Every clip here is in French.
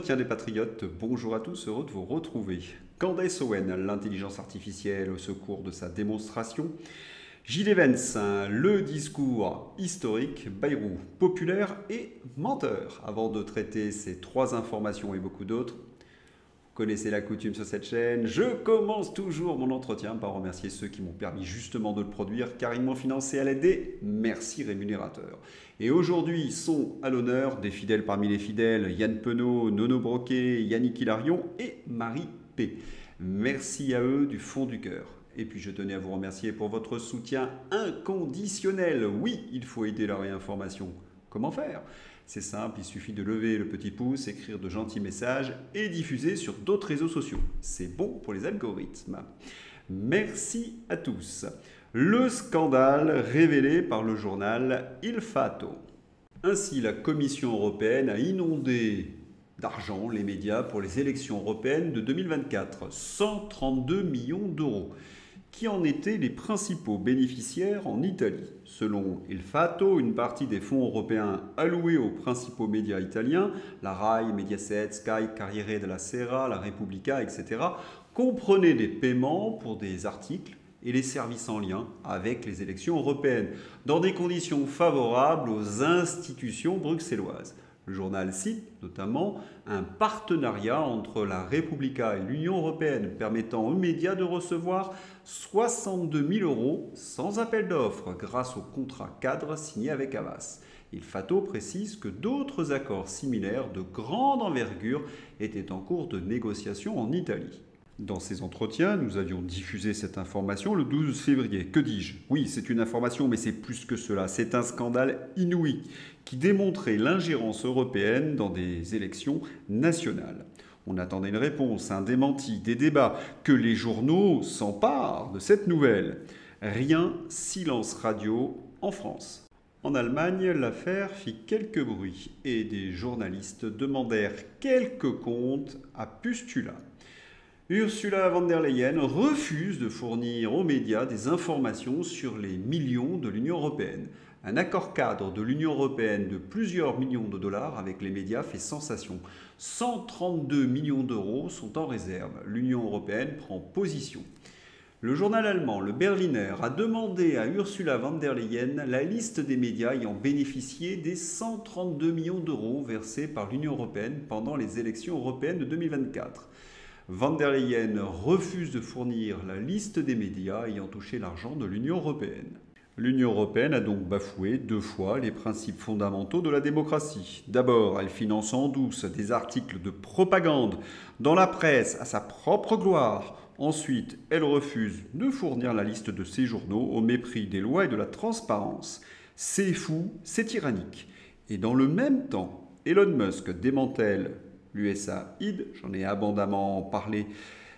Entretien des patriotes, bonjour à tous, heureux de vous retrouver. Candace Owen, l'intelligence artificielle au secours de sa démonstration. Gilles Evans, le discours historique, Bayrou, populaire et menteur. Avant de traiter ces trois informations et beaucoup d'autres, vous connaissez la coutume sur cette chaîne, je commence toujours mon entretien par remercier ceux qui m'ont permis justement de le produire, car ils m'ont financé à l'aide des merci rémunérateurs. Et aujourd'hui sont à l'honneur des fidèles parmi les fidèles, Yann Penaud, Nono Broquet, Yannick Hilarion et Marie P. Merci à eux du fond du cœur. Et puis je tenais à vous remercier pour votre soutien inconditionnel. Oui, il faut aider la réinformation. Comment faire ? C'est simple, il suffit de lever le petit pouce, écrire de gentils messages et diffuser sur d'autres réseaux sociaux. C'est bon pour les algorithmes. Merci à tous. Le scandale révélé par le journal Il Fatto. Ainsi, la Commission européenne a inondé d'argent les médias pour les élections européennes de 2024, 132 millions d'euros. Qui en étaient les principaux bénéficiaires en Italie. Selon Il Fatto, une partie des fonds européens alloués aux principaux médias italiens, la Rai, Mediaset, Sky, Corriere della Sera, la Repubblica, etc., comprenaient des paiements pour des articles et les services en lien avec les élections européennes, dans des conditions favorables aux institutions bruxelloises. Le journal cite notamment un partenariat entre la Repubblica et l'Union européenne permettant aux médias de recevoir 62 000 euros sans appel d'offres grâce au contrat cadre signé avec Havas. Il Fatto précise que d'autres accords similaires de grande envergure étaient en cours de négociation en Italie. Dans ces entretiens, nous avions diffusé cette information le 12 février. Que dis-je ? Oui, c'est une information, mais c'est plus que cela. C'est un scandale inouï qui démontrait l'ingérence européenne dans des élections nationales. On attendait une réponse, un démenti, des débats, que les journaux s'emparent de cette nouvelle. Rien, silence radio en France. En Allemagne, l'affaire fit quelques bruits et des journalistes demandèrent quelques comptes à Pustula. Ursula von der Leyen refuse de fournir aux médias des informations sur les millions de l'Union européenne. Un accord cadre de l'Union européenne de plusieurs millions de dollars avec les médias fait sensation. 132 millions d'euros sont en réserve. L'Union européenne prend position. Le journal allemand, le Berliner, a demandé à Ursula von der Leyen la liste des médias ayant bénéficié des 132 millions d'euros versés par l'Union européenne pendant les élections européennes de 2024. Von der Leyen refuse de fournir la liste des médias ayant touché l'argent de l'Union européenne. L'Union européenne a donc bafoué 2 fois les principes fondamentaux de la démocratie. D'abord, elle finance en douce des articles de propagande dans la presse à sa propre gloire. Ensuite, elle refuse de fournir la liste de ses journaux au mépris des lois et de la transparence. C'est fou, c'est tyrannique. Et dans le même temps, Elon Musk démantèle l'USAID, j'en ai abondamment parlé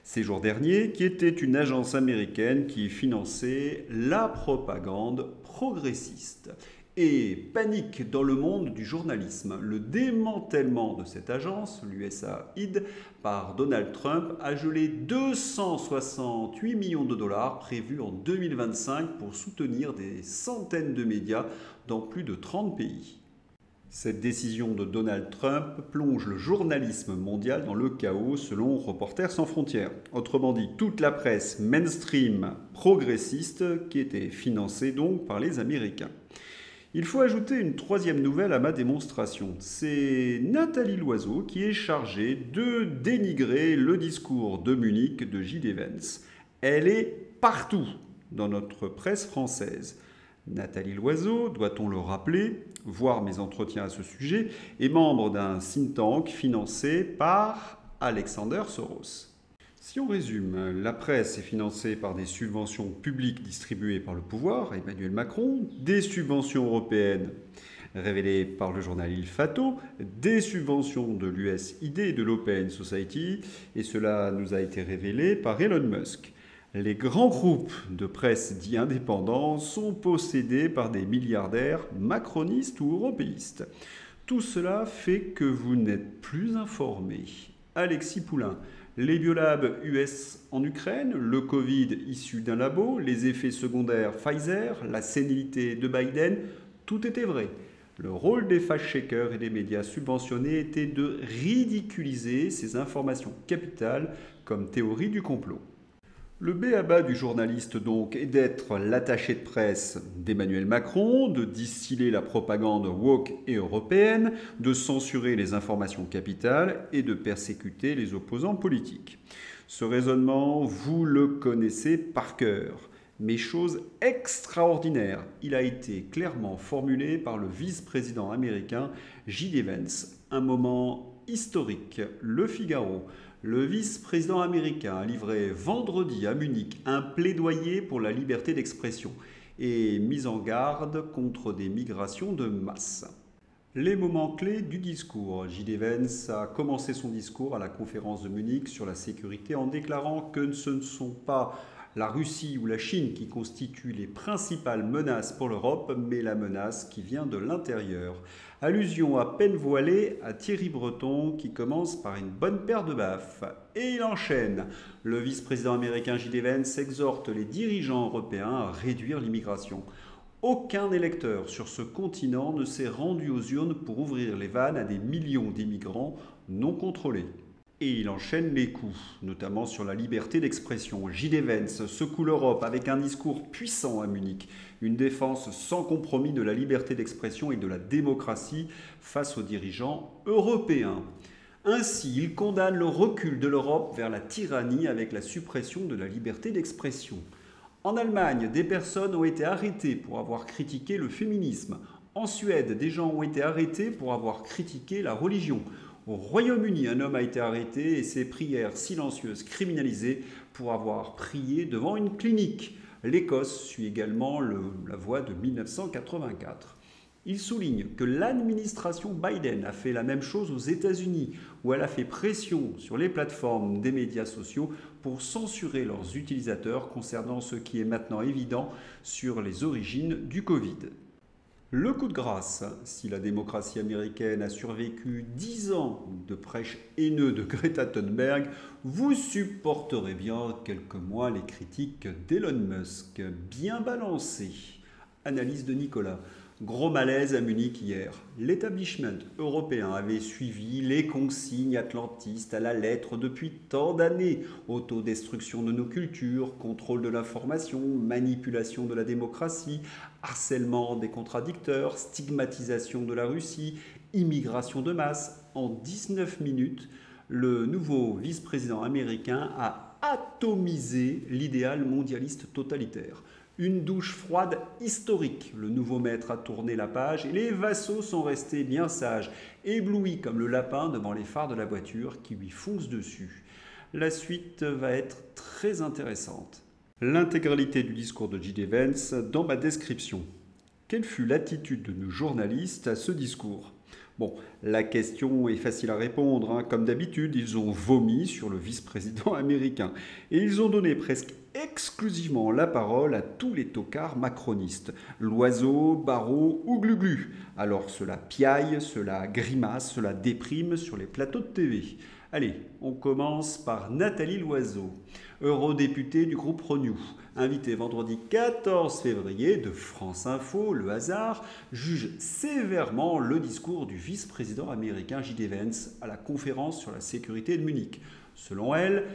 ces jours derniers, qui était une agence américaine qui finançait la propagande progressiste. Et panique dans le monde du journalisme. Le démantèlement de cette agence, l'USAID, par Donald Trump a gelé 268 millions de dollars prévus en 2025 pour soutenir des centaines de médias dans plus de 30 pays. Cette décision de Donald Trump plonge le journalisme mondial dans le chaos selon Reporters sans frontières. Autrement dit, toute la presse mainstream progressiste qui était financée donc par les Américains. Il faut ajouter une troisième nouvelle à ma démonstration. C'est Nathalie Loiseau qui est chargée de dénigrer le discours de Munich de Gilles Evans. Elle est partout dans notre presse française. Nathalie Loiseau, doit-on le rappeler, voir mes entretiens à ce sujet, est membre d'un think tank financé par Alexander Soros. Si on résume, la presse est financée par des subventions publiques distribuées par le pouvoir, Emmanuel Macron, des subventions européennes révélées par le journal Il Fatto, des subventions de l'USAID et de l'Open Society, et cela nous a été révélé par Elon Musk. Les grands groupes de presse dits indépendants sont possédés par des milliardaires macronistes ou européistes. Tout cela fait que vous n'êtes plus informé. Alexis Poulain, les biolabs US en Ukraine, le Covid issu d'un labo, les effets secondaires Pfizer, la sénilité de Biden, tout était vrai. Le rôle des fact-checkers et des médias subventionnés était de ridiculiser ces informations capitales comme théorie du complot. Le b.a.-ba du journaliste donc est d'être l'attaché de presse d'Emmanuel Macron, de distiller la propagande woke et européenne, de censurer les informations capitales et de persécuter les opposants politiques. Ce raisonnement, vous le connaissez par cœur. Mais chose extraordinaire, il a été clairement formulé par le vice-président américain J.D. Vance. Un moment historique, Le Figaro. Le vice-président américain a livré vendredi à Munich un plaidoyer pour la liberté d'expression et mis en garde contre des migrations de masse. Les moments clés du discours. J.D. Vance a commencé son discours à la conférence de Munich sur la sécurité en déclarant que ce ne sont pas la Russie ou la Chine qui constituent les principales menaces pour l'Europe, mais la menace qui vient de l'intérieur. Allusion à peine voilée à Thierry Breton qui commence par une bonne paire de baffes. Et il enchaîne. Le vice-président américain J.D. Vance exhorte les dirigeants européens à réduire l'immigration. Aucun électeur sur ce continent ne s'est rendu aux urnes pour ouvrir les vannes à des millions d'immigrants non contrôlés. Et il enchaîne les coups, notamment sur la liberté d'expression. J.D. Vance secoue l'Europe avec un discours puissant à Munich, une défense sans compromis de la liberté d'expression et de la démocratie face aux dirigeants européens. Ainsi, il condamne le recul de l'Europe vers la tyrannie avec la suppression de la liberté d'expression. En Allemagne, des personnes ont été arrêtées pour avoir critiqué le féminisme. En Suède, des gens ont été arrêtés pour avoir critiqué la religion. Au Royaume-Uni, un homme a été arrêté et ses prières silencieuses criminalisées pour avoir prié devant une clinique. L'Écosse suit également la voie de 1984. Il souligne que l'administration Biden a fait la même chose aux États-Unis, où elle a fait pression sur les plateformes des médias sociaux pour censurer leurs utilisateurs concernant ce qui est maintenant évident sur les origines du Covid. Le coup de grâce, si la démocratie américaine a survécu 10 ans de prêche haineux de Greta Thunberg, vous supporterez bien quelques mois les critiques d'Elon Musk, bien balancées. Analyse de Nicolas. Gros malaise à Munich hier. L'établissement européen avait suivi les consignes atlantistes à la lettre depuis tant d'années. Autodestruction de nos cultures, contrôle de l'information, manipulation de la démocratie, harcèlement des contradicteurs, stigmatisation de la Russie, immigration de masse. En 19 minutes, le nouveau vice-président américain a atomisé l'idéal mondialiste totalitaire. Une douche froide historique. Le nouveau maître a tourné la page et les vassaux sont restés bien sages, éblouis comme le lapin devant les phares de la voiture qui lui foncent dessus. La suite va être très intéressante. L'intégralité du discours de J.D. Vance dans ma description. Quelle fut l'attitude de nos journalistes à ce discours ? Bon, la question est facile à répondre. Comme d'habitude, ils ont vomi sur le vice-président américain. Et ils ont donné presque exclusivement la parole à tous les tocards macronistes. Loiseau, Barrot ou Gluglu. Alors cela piaille, cela grimace, cela déprime sur les plateaux de TV. Allez, on commence par Nathalie Loiseau, eurodéputée du groupe Renew, invitée vendredi 14 février de France Info, le hasard, juge sévèrement le discours du vice-président américain J.D. Vance à la conférence sur la sécurité de Munich. Selon elle,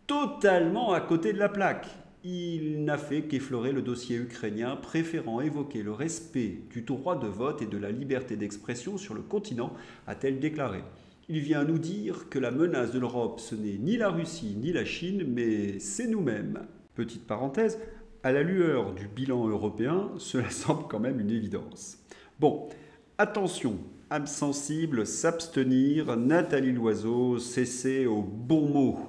totalement à côté de la plaque. Il n'a fait qu'effleurer le dossier ukrainien, préférant évoquer le respect du droit de vote et de la liberté d'expression sur le continent, a-t-elle déclaré. Il vient nous dire que la menace de l'Europe, ce n'est ni la Russie ni la Chine, mais c'est nous-mêmes. Petite parenthèse, à la lueur du bilan européen, cela semble quand même une évidence. Bon, attention, âme sensible, s'abstenir, Nathalie Loiseau, cesser au bon mot.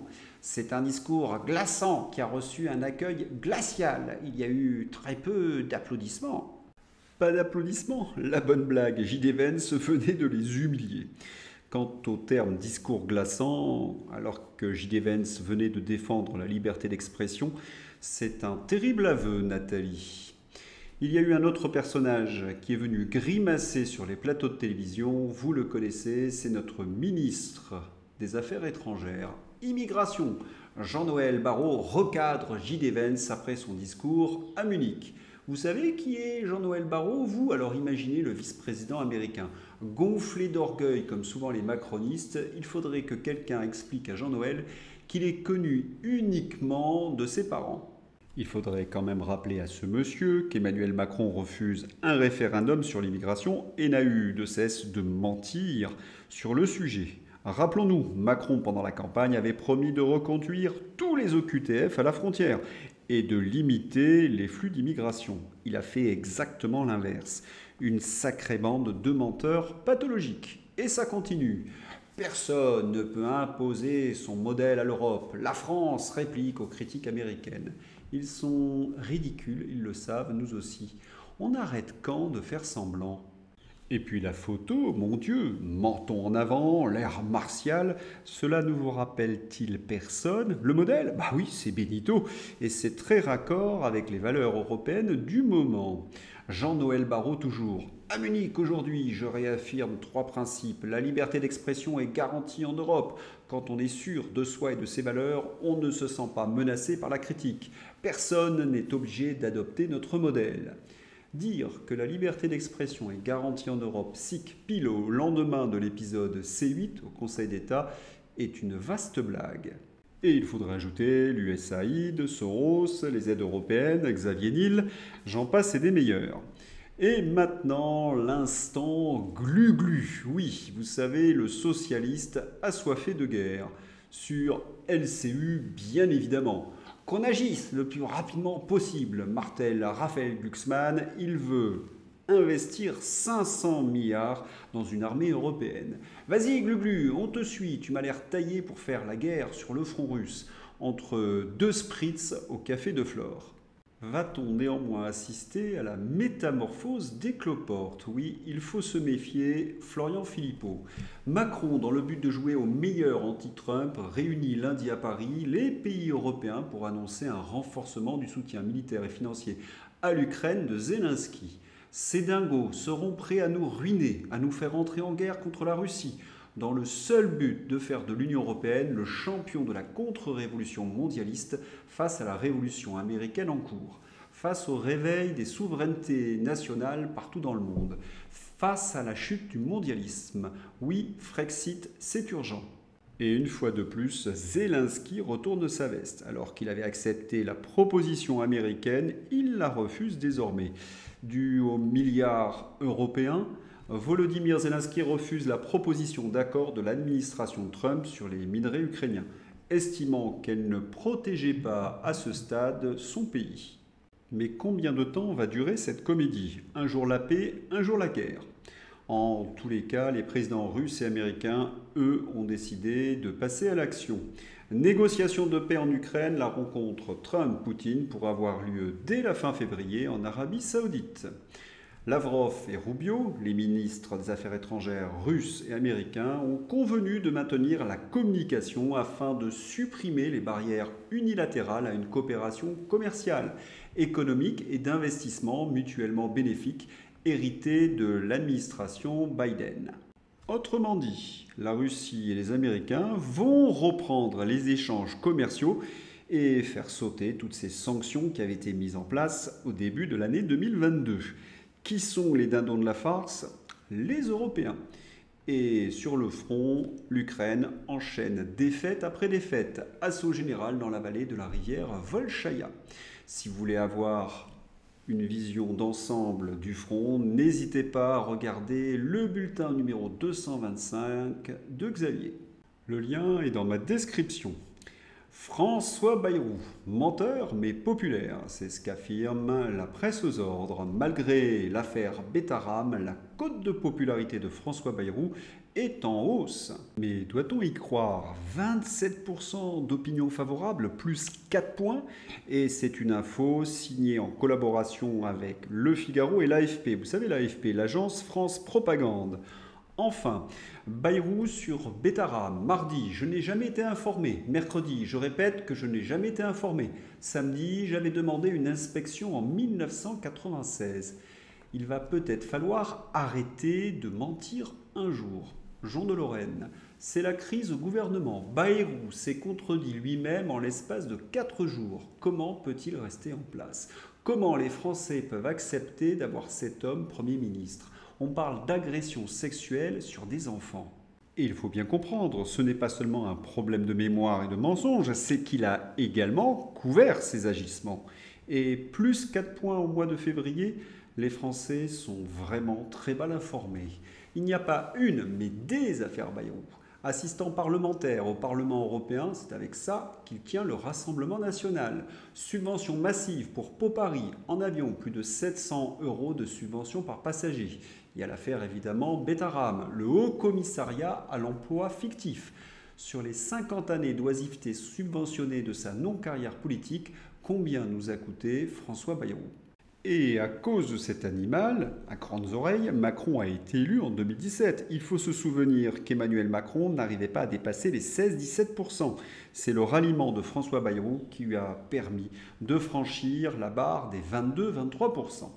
C'est un discours glaçant qui a reçu un accueil glacial. Il y a eu très peu d'applaudissements. Pas d'applaudissements, la bonne blague, J.D. Vance venait de les humilier. Quant au terme discours glaçant, alors que J.D. Vance venait de défendre la liberté d'expression, c'est un terrible aveu, Nathalie. Il y a eu un autre personnage qui est venu grimacer sur les plateaux de télévision, vous le connaissez, c'est notre ministre des Affaires étrangères. Immigration. Jean-Noël Barrot recadre J.D. Vance après son discours à Munich. Vous savez qui est Jean-Noël Barrot, vous? Alors imaginez le vice-président américain. Gonflé d'orgueil comme souvent les macronistes, il faudrait que quelqu'un explique à Jean-Noël qu'il est connu uniquement de ses parents. Il faudrait quand même rappeler à ce monsieur qu'Emmanuel Macron refuse un référendum sur l'immigration et n'a eu de cesse de mentir sur le sujet. Rappelons-nous, Macron pendant la campagne avait promis de reconduire tous les OQTF à la frontière et de limiter les flux d'immigration. Il a fait exactement l'inverse. Une sacrée bande de menteurs pathologiques. Et ça continue. Personne ne peut imposer son modèle à l'Europe. La France réplique aux critiques américaines. Ils sont ridicules, ils le savent, nous aussi. On arrête quand de faire semblant? Et puis la photo, mon Dieu, menton en avant, l'air martial, cela ne vous rappelle-t-il personne? Le modèle? Bah oui, c'est Benito, et c'est très raccord avec les valeurs européennes du moment. Jean-Noël Barrot toujours. À Munich, aujourd'hui, je réaffirme 3 principes. La liberté d'expression est garantie en Europe. Quand on est sûr de soi et de ses valeurs, on ne se sent pas menacé par la critique. Personne n'est obligé d'adopter notre modèle. Dire que la liberté d'expression est garantie en Europe, sic pile au lendemain de l'épisode C8 au Conseil d'État, est une vaste blague. Et il faudrait ajouter l'USAID, Soros, les aides européennes, Xavier Niel, j'en passe et des meilleurs. Et maintenant, l'instant glu-glu. Oui, vous savez, le socialiste assoiffé de guerre. Sur LCU, bien évidemment. Qu'on agisse le plus rapidement possible, martèle Raphaël Glucksmann. Il veut investir 500 milliards dans une armée européenne. Vas-y, Glu-Glu, on te suit. Tu m'as l'air taillé pour faire la guerre sur le front russe, entre 2 spritz au café de Flore. Va-t-on néanmoins assister à la métamorphose des cloportes? Oui, il faut se méfier, Florian Philippot. Macron, dans le but de jouer au meilleur anti-Trump, réunit lundi à Paris les pays européens pour annoncer un renforcement du soutien militaire et financier à l'Ukraine de Zelensky. Ces dingos seront prêts à nous ruiner, à nous faire entrer en guerre contre la Russie, dans le seul but de faire de l'Union européenne le champion de la contre-révolution mondialiste face à la révolution américaine en cours, face au réveil des souverainetés nationales partout dans le monde, face à la chute du mondialisme. Oui, Frexit, c'est urgent. Et une fois de plus, Zelensky retourne sa veste. Alors qu'il avait accepté la proposition américaine, il la refuse désormais. Dû aux milliards européens, Volodymyr Zelensky refuse la proposition d'accord de l'administration Trump sur les minerais ukrainiens, estimant qu'elle ne protégeait pas à ce stade son pays. Mais combien de temps va durer cette comédie? Un jour la paix, un jour la guerre. En tous les cas, les présidents russes et américains, eux, ont décidé de passer à l'action. Négociation de paix en Ukraine, la rencontre Trump-Poutine pourra avoir lieu dès la fin février en Arabie Saoudite. Lavrov et Rubio, les ministres des Affaires étrangères russes et américains, ont convenu de maintenir la communication afin de supprimer les barrières unilatérales à une coopération commerciale, économique et d'investissement mutuellement bénéfiques héritée de l'administration Biden. Autrement dit, la Russie et les Américains vont reprendre les échanges commerciaux et faire sauter toutes ces sanctions qui avaient été mises en place au début de l'année 2022. Qui sont les dindons de la farce? Les Européens. Et sur le front, l'Ukraine enchaîne défaite après défaite, assaut général dans la vallée de la rivière Volchaïa. Si vous voulez avoir une vision d'ensemble du front, n'hésitez pas à regarder le bulletin numéro 225 de Xavier. Le lien est dans ma description. François Bayrou, menteur mais populaire, c'est ce qu'affirme la presse aux ordres. Malgré l'affaire Betaram, la cote de popularité de François Bayrou est en hausse. Mais doit-on y croire? 27% d'opinion favorable, plus 4 points. Et c'est une info signée en collaboration avec Le Figaro et l'AFP. Vous savez l'AFP, l'agence France Propagande. Enfin, Bayrou sur Betaram. Mardi, je n'ai jamais été informé. Mercredi, je répète que je n'ai jamais été informé. Samedi, j'avais demandé une inspection en 1996. Il va peut-être falloir arrêter de mentir un jour. Jean de Lorraine. C'est la crise au gouvernement. Bayrou s'est contredit lui-même en l'espace de 4 jours. Comment peut-il rester en place? Comment les Français peuvent accepter d'avoir cet homme Premier ministre? On parle d'agression sexuelle sur des enfants. Et il faut bien comprendre, ce n'est pas seulement un problème de mémoire et de mensonge, c'est qu'il a également couvert ses agissements. Et plus 4 points au mois de février, les Français sont vraiment très mal informés. Il n'y a pas une, mais des affaires Bayrou. Assistant parlementaire au Parlement européen, c'est avec ça qu'il tient le Rassemblement national. Subvention massive pour Pau-Paris en avion, plus de 700 € de subvention par passager. Il y a l'affaire évidemment Betaram, le Haut Commissariat à l'emploi fictif. Sur les 50 années d'oisiveté subventionnées de sa non-carrière politique, combien nous a coûté François Bayrou? Et à cause de cet animal, à grandes oreilles, Macron a été élu en 2017. Il faut se souvenir qu'Emmanuel Macron n'arrivait pas à dépasser les 16-17%. C'est le ralliement de François Bayrou qui lui a permis de franchir la barre des 22-23%.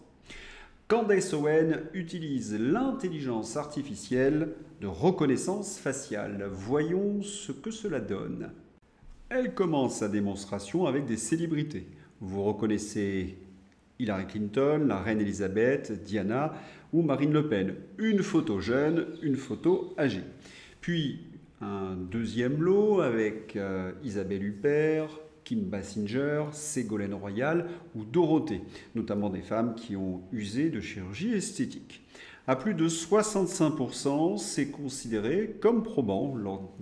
Candace Owen utilise l'intelligence artificielle de reconnaissance faciale. Voyons ce que cela donne. Elle commence sa démonstration avec des célébrités. Vous reconnaissez Hillary Clinton, la reine Elisabeth, Diana ou Marine Le Pen. Une photo jeune, une photo âgée. Puis un deuxième lot avec Isabelle Huppert, Kim Basinger, Ségolène Royal ou Dorothée, notamment des femmes qui ont usé de chirurgie esthétique. À plus de 65%, c'est considéré comme probant.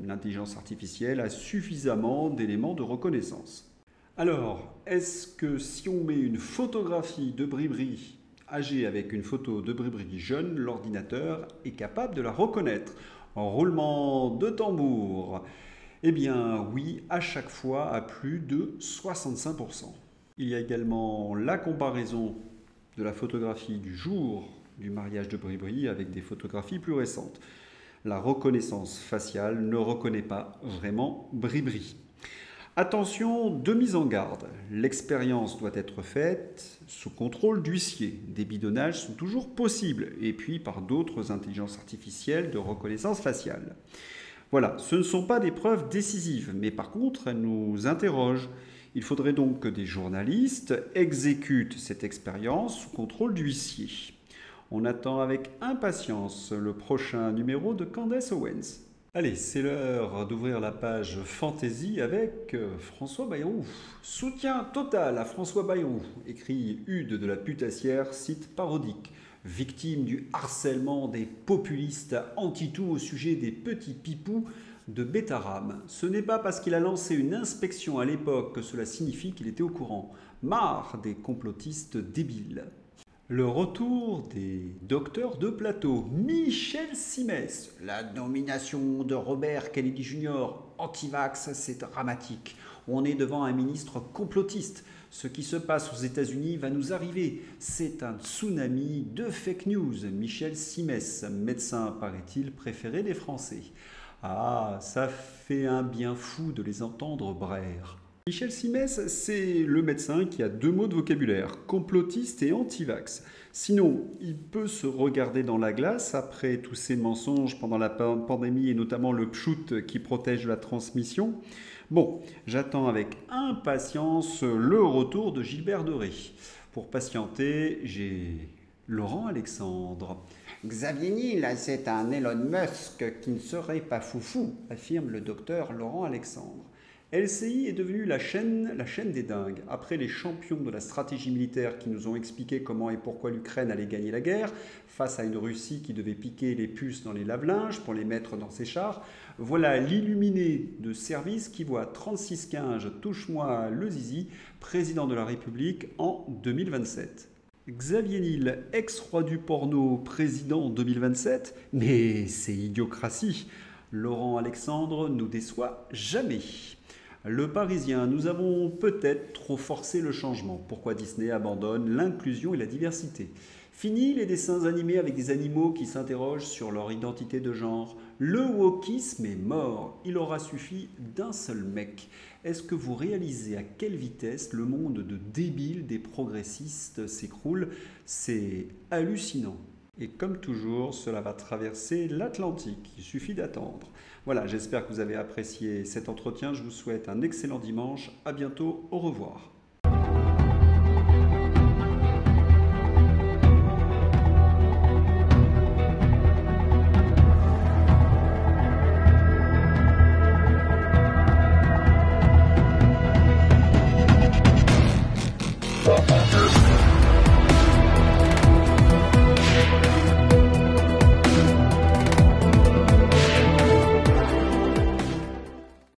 L'intelligence artificielle a suffisamment d'éléments de reconnaissance. Alors, est-ce que si on met une photographie de Bribri âgée avec une photo de Bribri jeune, l'ordinateur est capable de la reconnaître? En roulement de tambour. Eh bien oui, à chaque fois à plus de 65%. Il y a également la comparaison de la photographie du jour du mariage de Bribri avec des photographies plus récentes. La reconnaissance faciale ne reconnaît pas vraiment Bribri. Attention, de mise en garde. L'expérience doit être faite sous contrôle d'huissier. Des bidonnages sont toujours possibles, et puis par d'autres intelligences artificielles de reconnaissance faciale. Voilà, ce ne sont pas des preuves décisives, mais par contre, elles nous interrogent. Il faudrait donc que des journalistes exécutent cette expérience sous contrôle d'huissier. On attend avec impatience le prochain numéro de Candace Owens. Allez, c'est l'heure d'ouvrir la page Fantasy avec François Bayrou. Soutien total à François Bayrou, écrit Hude de la Putassière, site parodique. Victime du harcèlement des populistes anti-tout au sujet des petits pipous de Betaram. Ce n'est pas parce qu'il a lancé une inspection à l'époque que cela signifie qu'il était au courant. Marre des complotistes débiles. Le retour des docteurs de plateau. Michel Simès. La nomination de Robert Kennedy Jr. Antivax, c'est dramatique. On est devant un ministre complotiste. Ce qui se passe aux États-Unis va nous arriver. C'est un tsunami de fake news. Michel Simès, médecin, paraît-il, préféré des Français. Ah, ça fait un bien fou de les entendre braire. Michel Simès, c'est le médecin qui a 2 mots de vocabulaire, complotiste et anti-vax. Sinon, il peut se regarder dans la glace après tous ces mensonges pendant la pandémie et notamment le pchout qui protège la transmission. Bon, j'attends avec impatience le retour de Gilbert Doré. Pour patienter, j'ai Laurent Alexandre. Xavier Niel, c'est un Elon Musk qui ne serait pas foufou, affirme le docteur Laurent Alexandre. LCI est devenue la chaîne des dingues. Après les champions de la stratégie militaire qui nous ont expliqué comment et pourquoi l'Ukraine allait gagner la guerre, face à une Russie qui devait piquer les puces dans les lave-linges pour les mettre dans ses chars, voilà l'illuminé de service qui voit 3615 touche-moi le zizi, président de la République en 2027. Xavier Niel, ex-roi du porno, président en 2027, mais c'est idiocratie. Laurent Alexandre nous déçoit jamais. Le Parisien, nous avons peut-être trop forcé le changement. Pourquoi Disney abandonne l'inclusion et la diversité? Fini les dessins animés avec des animaux qui s'interrogent sur leur identité de genre. Le wokisme est mort. Il aura suffi d'un seul mec. Est-ce que vous réalisez à quelle vitesse le monde de débiles des progressistes s'écroule? C'est hallucinant. Et comme toujours, cela va traverser l'Atlantique. Il suffit d'attendre. Voilà, j'espère que vous avez apprécié cet entretien. Je vous souhaite un excellent dimanche. À bientôt. Au revoir.